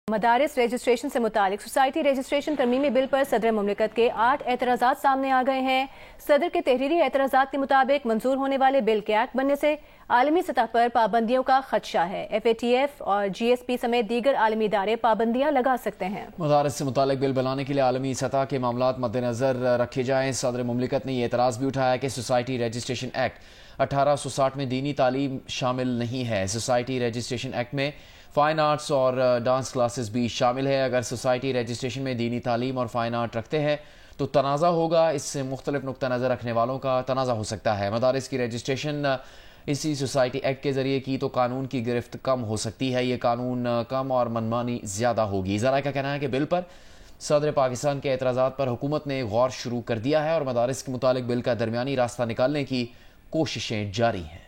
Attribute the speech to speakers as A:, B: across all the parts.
A: मदारिस registration से मुतालिक society registration तरमीमी bill पर सदर मुमलिकत के 8 एतराज़ात सामने आ गए हैं। सदर के तहरीरी एतराज़ात के मुताबिक मंजूर होने वाले बिल के एक्ट बनने से आलमी सतह पर पाबंदियों का खदशा है। FATF और GSP समेत दीगर आलमी इदारे पाबंदियां लगा सकते हैं।
B: मदारिस से मुतालिक बिल बनाने के लिए आलमी सतह के मामलात मद्देनजर रखे जाएं। सदर मुमलिकत ने यह एतराज़ भी उठाया कि सोसाइटी रजिस्ट्रेशन एक्ट 1860 में दीनी तालीम शामिल नहीं है। सोसाइटी रजिस्ट्रेशन एक्ट में फ़ाइन आर्ट्स और डांस क्लासेस भी शामिल है। अगर सोसाइटी रजिस्ट्रेशन में दीनी तालीम और फ़ाइन आर्ट रखते हैं तो तनाज़ा होगा। इससे मुख्तलिफ नुक्ता नज़र रखने वालों का तनाज़ा हो सकता है। मदारिस की रजिस्ट्रेशन इसी सोसाइटी एक्ट के ज़रिए की तो कानून की गिरफ्त कम हो सकती है। ये कानून कम और मनमानी ज़्यादा होगी। ज़रा का कहना है कि बिल पर सदर पाकिस्तान के एतराज़ात पर हुकूमत ने गौर शुरू कर दिया है और मदारिस के मुतालिक बिल का दरमियानी रास्ता निकालने की कोशिशें जारी हैं।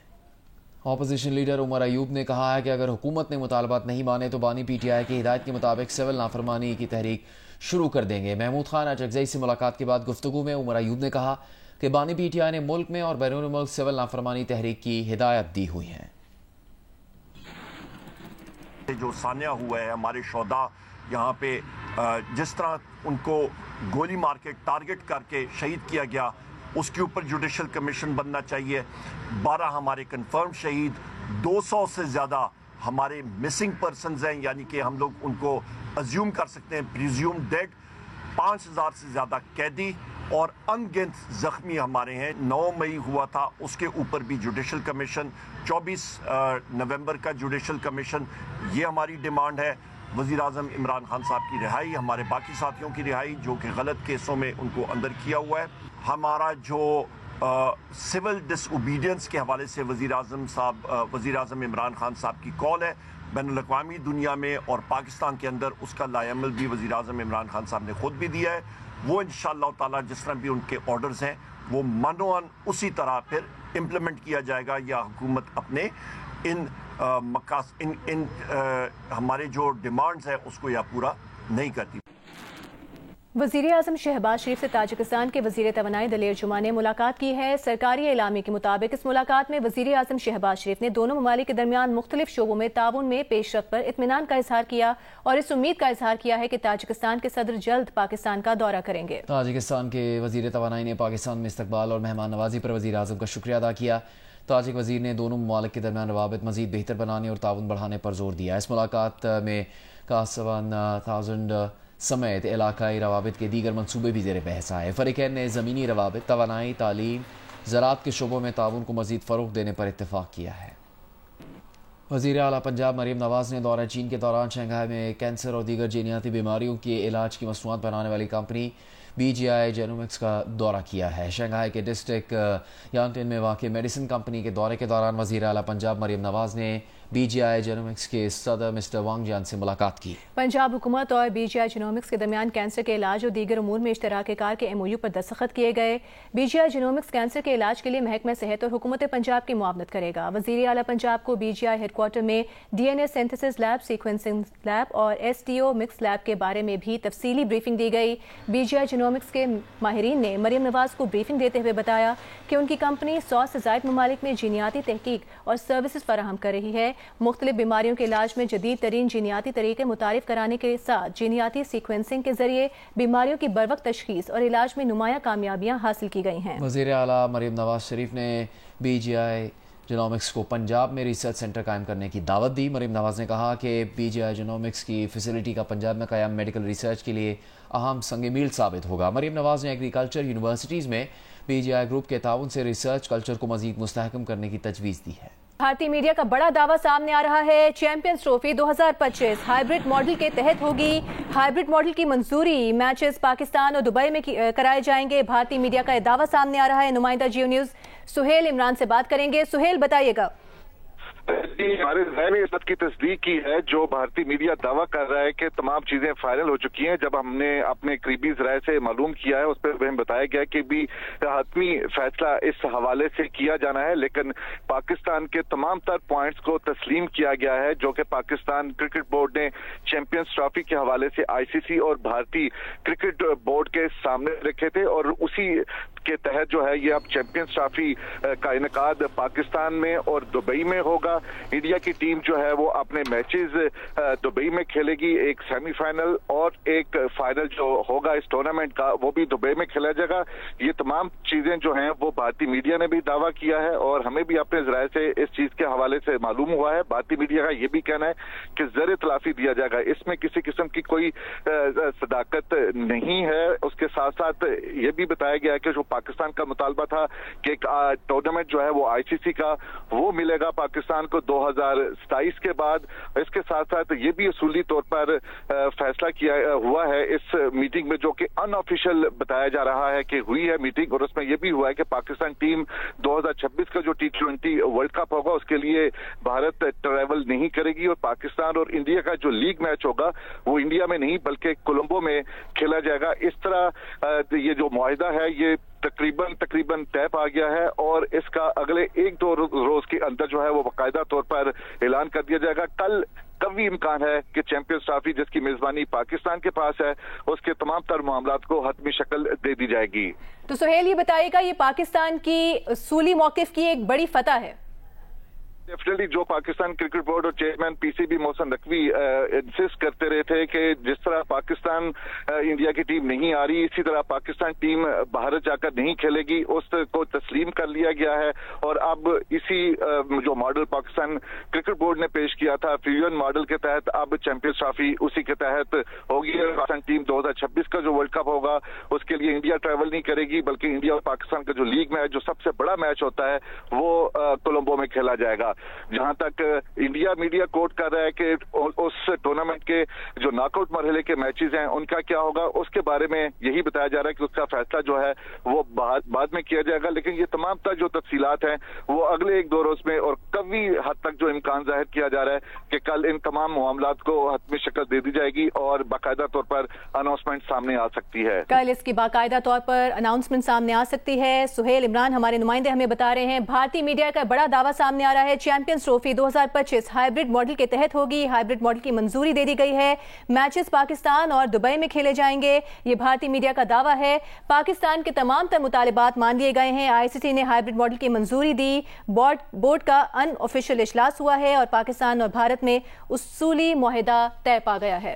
B: अपोजिशन लीडर उमर अयूब ने कहा है कि अगर हुकूमत ने मुतालबात नहीं माने तो बानी PTI की हिदायत के मुताबिक सिविल नाफरमानी की तहरीक शुरू कर देंगे। महमूद खान अचकजई से मुलाकात के बाद गुफ्तगू में उमर अयूब ने कहा कि बानी PTI ने मुल्क में और बैरून मुल्क सिविल नाफरमानी तहरीक की हिदायत दी हुई है।
C: जो सान्या हुआ है, हमारे शोधा यहाँ पे जिस तरह उनको गोली मार के टारगेट करके शहीद किया गया, उसके ऊपर जुडिशल कमीशन बनना चाहिए। 12 हमारे कंफर्म शहीद, 200 से ज़्यादा हमारे मिसिंग पर्सनस हैं, यानी कि हम लोग उनको अज्यूम कर सकते हैं प्रिज्यूम डेड। 5000 से ज़्यादा कैदी और अनगिनत ज़ख्मी हमारे हैं। 9 मई हुआ था, उसके ऊपर भी जुडिशल कमीशन। 24 नवंबर का जुडिशल कमीशन, ये हमारी डिमांड है। वज़ीर आज़म इमरान खान साहब की रिहाई, हमारे बाकी साथियों की रिहाई जो कि गलत केसों में उनको अंदर किया हुआ है। हमारा जो सिविल डिसओबीडियंस के हवाले से वज़ीर आज़म इमरान खान साहब की कॉल है बैनुल-अक़वामी दुनिया में और पाकिस्तान के अंदर, उसका लाएअमल भी वज़ीर आज़म इमरान खान साहब ने खुद भी दिया है। वो इंशाअल्लाह ताला जिस तरह भी उनके ऑर्डर्स हैं वो मानोअन उसी तरह फिर इम्प्लीमेंट किया जाएगा, या हुकूमत अपने हमारे जो डिमांड्स हैं उसको या पूरा नहीं करती।
A: वज़ीर आज़म शहबाज शरीफ से ताजिकिस्तान के वज़ीर तवानाई दलेर जुमा ने मुलाकात की है। सरकारी एलामी के मुताबिक इस मुलाकात में वज़ीर आज़म शहबाज शरीफ ने दोनों ममालिक के दरमियान मुख्तलिफ शोबों में ताउन में पेशरफ्त पर इत्मीनान का इजहार किया और इस उम्मीद का इजहार किया है कि ताजिकिस्तान के सदर जल्द पाकिस्तान का दौरा करेंगे।
B: ताजिकिस्तान के वज़ीर तवानाई ने पाकिस्तान में इस्तकबाल और मेहमान नवाजी पर वज़ीर आज़म का शुक्रिया अदा किया। ताजिक वज़ीर ने दोनों ममालिक के दरमियान रवाबित मज़ीद बेहतर बनाने और ताउन बढ़ाने पर जोर दिया। इस मुलाकात में K7,000 समेत इलाकाई रवाबित के दीगर मनसूबे भी ज़ेर बहस आए। फ़रीक़ैन ने ज़मीनी रवाबित, तवानाई, तालीम, ज़राअत के शोबों में ताउन को मज़ीद फ़रोग़ देने पर इत्तेफ़ाक़ किया है। वज़ीर आला पंजाब मरीम नवाज़ ने दौरा चीन के दौरान शंघाई में कैंसर और दीगर जीनियाती बीमारियों के इलाज की मसनूआत बनाने वाली कंपनी BGI जेनोमिक्स का दौरा किया है। शंघाई के डिस्ट्रिक्ट यांटिन में वाक़ मेडिसिन कंपनी के दौरे के दौरान वज़ीर आला पंजाब मरीम नवाज़ ने BGI जेनोमिक्स के सदर मिस्टर वांग जान से मुलाकात की।
A: पंजाब हुकूमत और BGI जेनोमिक्स के दरमियान कैंसर के इलाज और दीगर उमूर में इश्तराक कार के MOU पर दस्तखत किए गए। BGI जेनोमिक्स कैंसर के इलाज के लिए महकमा सेहत और हुकूमत पंजाब की मुआवनत करेगा। वज़ीर आला पंजाब को BGI हेडक्वार्टर में DNA synthesis lab, sequencing lab और STO मिक्स लैब के बारे में भी तफसीली ब्रीफिंग दी गई। BGI जेनोमिक्स के माहिरीन ने मरीम नवाज़ को ब्रीफिंग देते हुए बताया कि उनकी कंपनी 100 से ज़ायद ममालिक में जीनियाती तहकीक और सर्विसेज फराहम कर रही है। मुख्तलिफ बीमारियों के इलाज में जदीद तरीन जीनियाती तरीके मुतारिफ कराने के साथ जीनियाती सीक्वेंसिंग के जरिए बीमारियों की बरवक्त तशखीस और इलाज में नुमाया कामयाबियां हासिल की गई हैं।
B: वज़ीर आला मरीम नवाज शरीफ ने BGI जेनोमिक्स को पंजाब में रिसर्च सेंटर कायम करने की दावत दी। मरीम नवाज ने कहा कि BGI जेनोमिक्स की फैसिलिटी का पंजाब में कायम मेडिकल रिसर्च के लिए अहम संग मील साबित होगा। मरीम नवाज ने एग्रीकल्चर यूनिवर्सिटीज़ में BGI ग्रुप के ताउन से रिसर्च कल्चर को मज़ीद मुस्तहकम करने की तजवीज़ दी है।
A: भारतीय मीडिया का बड़ा दावा सामने आ रहा है। चैंपियंस ट्रॉफी 2025 हाइब्रिड मॉडल के तहत होगी। हाइब्रिड मॉडल की मंजूरी मैचेस पाकिस्तान और दुबई में कराए जाएंगे। भारतीय मीडिया का दावा सामने आ रहा है। नुमाइंदा जियो न्यूज़ सुहेल इमरान से बात करेंगे। सुहेल, बताइएगा।
D: हमारे ज़हनी इस बात की तस्दीक की है जो भारतीय मीडिया दावा कर रहा है कि तमाम चीजें फाइनल हो चुकी हैं। जब हमने अपने करीबी ज़राए से मालूम किया है उस पर हमें बताया गया कि भी हतमी फैसला इस हवाले से किया जाना है, लेकिन पाकिस्तान के तमाम तर पॉइंट्स को तस्लीम किया गया है जो कि पाकिस्तान क्रिकेट बोर्ड ने चैंपियंस ट्रॉफी के हवाले से ICC और भारतीय क्रिकेट बोर्ड के सामने रखे थे और उसी کے تحت جو ہے یہ اب چیمپئنز ٹرافی کا انعقاد پاکستان میں اور دبئی میں ہوگا. انڈیا کی ٹیم جو ہے وہ اپنے میچز دبئی میں کھیلے گی, ایک سیمی فائنل اور ایک فائنل جو ہوگا اس ٹورنامنٹ کا وہ بھی دبئی میں کھیلا جائے گا. یہ تمام چیزیں جو ہیں وہ بھارتی میڈیا نے بھی دعویٰ کیا ہے اور ہمیں بھی اپنے ذرائع سے اس چیز کے حوالے سے معلوم ہوا ہے. بھارتی میڈیا کا یہ بھی کہنا ہے کہ زر تلافی دیا جائے گا, اس میں کسی قسم کی کوئی صداقت نہیں ہے. اس کے ساتھ ساتھ یہ بھی بتایا گیا ہے کہ جو پاکستان کا مطالبہ تھا کہ ایک ٹورنامنٹ جو ہے وہ آئی سی سی کا وہ ملے گا پاکستان کو 2027 کے بعد. اس کے ساتھ ساتھ یہ بھی اصولی طور پر فیصلہ کیا ہوا ہے اس میٹنگ میں, جو کہ ان آفیشیل بتایا جا رہا ہے کہ ہوئی ہے میٹنگ, اور اس میں یہ بھی ہوا ہے کہ پاکستان ٹیم 2026 کا جو T20 ورلڈ کپ ہوگا اس کے لیے بھارت ٹریول نہیں کرے گی, اور پاکستان اور انڈیا کا جو لیگ میچ ہوگا وہ انڈیا میں نہیں بلکہ کولمبو میں کھیلا جائے گا. اس طرح یہ جو معاہدہ ہے یہ تقریباً طے پا گیا ہے اور اس کا اگلے 1-2 روز کے اندر جو ہے وہ باقاعدہ طور پر اعلان کر دیا جائے گا. کل قوی امکان ہے کہ چیمپئنز ٹرافی جس کی میزبانی پاکستان کے پاس ہے اس کے تمام تر معاملات کو حتمی شکل دے دی جائے گی.
A: تو سہیل یہ بتائے گا, یہ پاکستان کی اصولی موقف کی ایک بڑی فتح ہے.
D: ڈیفینیٹلی جو پاکستان کرکٹ بورڈ اور chairman P C B Mohsin Naqvi insist کرتے رہے تھے کہ جس طرح پاکستان انڈیا کی ٹیم نہیں آ رہی اسی طرح پاکستان ٹیم بھارت جا کر نہیں کھیلے گی, اس کو تسلیم کر لیا گیا ہے. اور اب اسی جو ماڈل پاکستان کرکٹ بورڈ نے پیش کیا تھا فیوژن ماڈل کے تحت اب چیمپئنز ٹرافی اسی کے تحت ہوگی. پاکستان ٹیم 2026 کا جو ورلڈ کپ ہوگا اس کے لیے انڈیا ٹریول نہیں کرے گی بلکہ انڈیا اور پاکستان کا جو لیگ میچ جو سب سے بڑا میچ ہوتا ہے وہ کولمبو میں کھیلا جائے گا. جہاں تک انڈیا میڈیا کوٹ کر رہا ہے کہ اس ٹورنامنٹ کے جو ناک آؤٹ مرحلے کے میچز ہیں ان کا کیا ہوگا اس کے بارے میں یہی بتایا جا رہا ہے کہ اس کا فیصلہ جو ہے وہ بعد میں کیا جائے گا, لیکن یہ تمام تر جو تفصیلات ہیں وہ اگلے 1-2 روز میں اور قوی حد تک جو امکان ظاہر کیا جا رہا ہے کہ کل ان تمام معاملات کو حتمی شکل دے دی جائے گی اور باقاعدہ طور پر اناؤنسمنٹ سامنے آ سکتی ہے.
A: کل اس کی باقاعدہ طور پر اناؤنسمنٹ سامنے آ سکتی ہے. سہیل عمران ہمارے نمائندے ہمیں بتا رہے ہیں بھارتی میڈیا کا بڑا دعویٰ سامنے آ رہا ہے, چیمپئنز ٹرافی 2025 ہائیبرڈ ماڈل کے تحت ہوگی. ہائیبرڈ ماڈل کی منظوری دے دی گئی ہے, میچز پاکستان اور دبئی میں کھیلے جائیں گے. یہ بھارتی میڈیا کا دعویٰ ہے. پاکستان کے تمام تر مطالبات مان لیے گئے ہیں. آئی سی سی نے ہائیبرڈ ماڈل کی منظوری دی. بورڈ کا ان آفیشیل اجلاس ہوا ہے اور پاکستان اور بھارت میں اصولی معاہدہ طے پا گیا ہے.